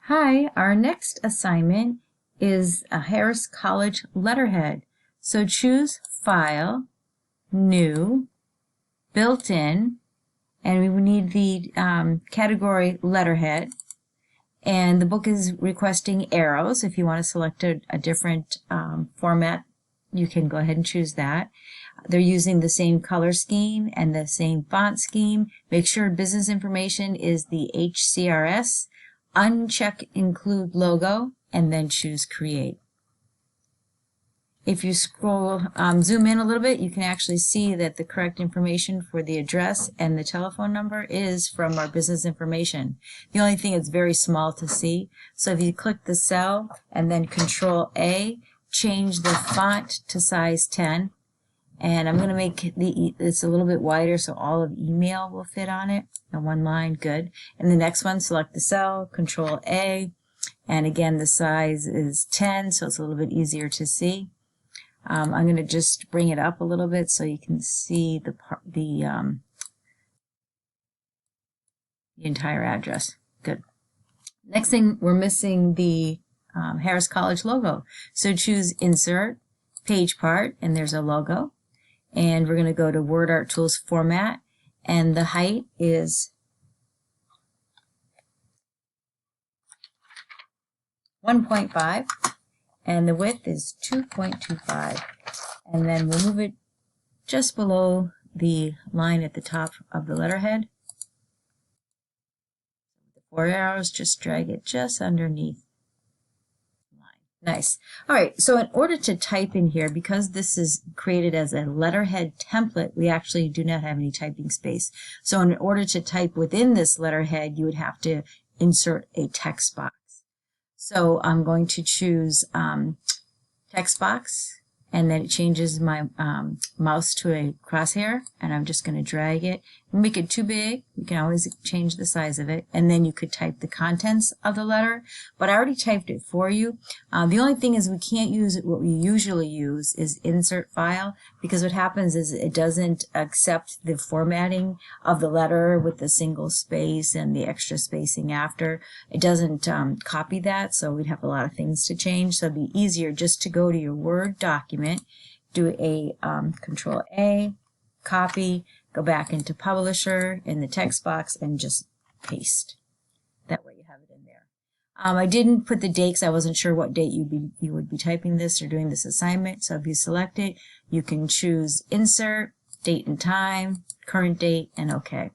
Hi, our next assignment is a Harris College letterhead. So choose File, New, Built-in, and we need the category Letterhead. And the book is requesting arrows. If you want to select a different format, you can go ahead and choose that. They're using the same color scheme and the same font scheme. Make sure business information is the HCRS. Uncheck Include Logo, and then choose Create. If you zoom in a little bit, you can actually see that the correct information for the address and the telephone number is from our business information. The only thing is very small to see. So if you click the cell and then Control A, change the font to size 10. And I'm going to make it's a little bit wider so all of email will fit on it. And one line, good. And the next one, select the cell, Control A, and again the size is 10, so it's a little bit easier to see. I'm going to just bring it up a little bit so you can see the entire address. Good. Next thing, we're missing the Harris College logo. So choose Insert, Page Part, and there's a logo. And we're going to go to Word Art Tools Format, and the height is 1.5, and the width is 2.25. And then we'll move it just below the line at the top of the letterhead. With the 4 arrows, just drag it just underneath. Nice. All right, so in order to type in here, because this is created as a letterhead template, we actually do not have any typing space. So in order to type within this letterhead, you would have to insert a text box. So I'm going to choose text box, and then it changes my mouse to a crosshair, and I'm just going to drag it. Make it too big, you can always change the size of it, and then you could type the contents of the letter, but I already typed it for you. The only thing is we can't use it. What we usually use is insert file, because what happens is it doesn't accept the formatting of the letter with the single space and the extra spacing after. It doesn't copy that, so we'd have a lot of things to change. So it'd be easier just to go to your Word document, do a Control A, copy, go back into Publisher in the text box, and just paste. That way you have it in there. I didn't put the date because I wasn't sure what date you would be typing this or doing this assignment. So if you select it, you can choose Insert, Date and Time, Current Date, and OK.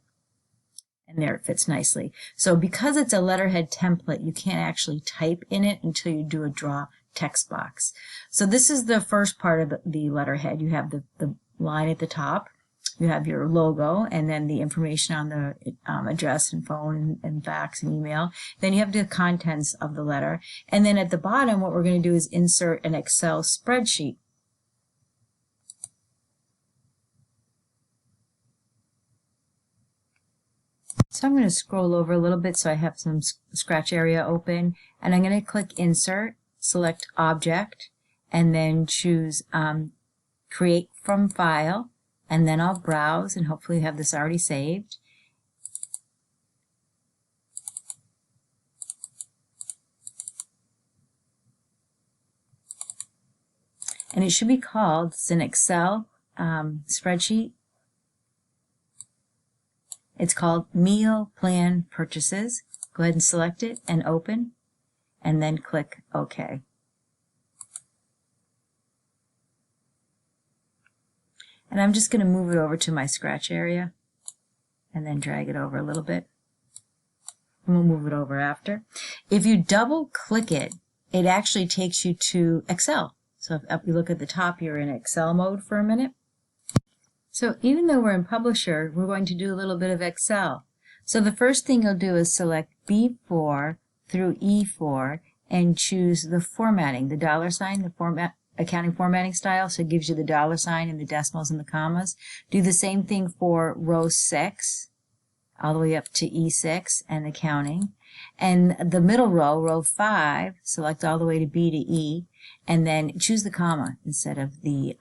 And there it fits nicely. So because it's a letterhead template, you can't actually type in it until you do a draw text box. So this is the first part of the letterhead. You have the line at the top. You have your logo, and then the information on the address and phone and fax and email. Then you have the contents of the letter. And then at the bottom, what we're going to do is insert an Excel spreadsheet. So I'm going to scroll over a little bit so I have some scratch area open. And I'm going to click Insert, select Object, and then choose Create from File. And then I'll browse and hopefully have this already saved. And it should be called, it's an Excel spreadsheet. It's called Meal Plan Purchases. Go ahead and select it and open, and then click OK. And I'm just going to move it over to my scratch area and then drag it over a little bit. And we'll move it over after. If you double click it, it actually takes you to Excel. So if you look at the top, you're in Excel mode for a minute. So even though we're in Publisher, we're going to do a little bit of Excel. So the first thing you'll do is select B4 through E4 and choose the formatting, the $sign, the accounting formatting style, so it gives you the $sign and the decimals and the commas. Do the same thing for row 6, all the way up to E6 and accounting. And the middle row, row 5, select all the way to B to E, and then choose the comma instead of the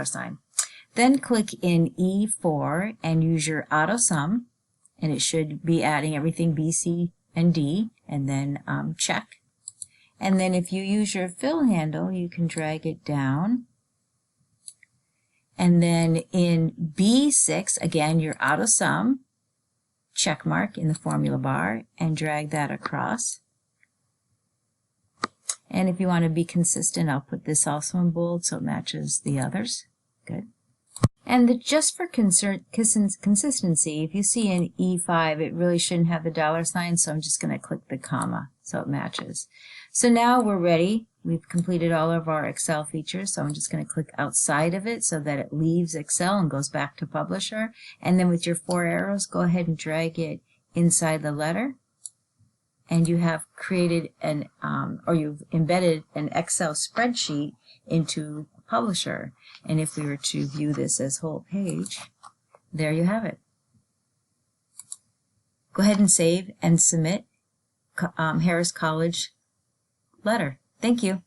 $sign. Then click in E4 and use your auto sum, and it should be adding everything B, C, and D, and then check. And then if you use your fill handle, you can drag it down. And then in B6, again, your auto sum, check mark in the formula bar, and drag that across. And if you want to be consistent, I'll put this also in bold so it matches the others. Good. And just for consistency, if you see in E5, it really shouldn't have the $sign, so I'm just going to click the comma so it matches. So now we're ready. We've completed all of our Excel features, so I'm just going to click outside of it so that it leaves Excel and goes back to Publisher. And then with your 4 arrows, go ahead and drag it inside the letter. And you have created an, or you've embedded an Excel spreadsheet into Publisher. And if we were to view this as whole page, there you have it. Go ahead and save and submit Harris College letter. Thank you.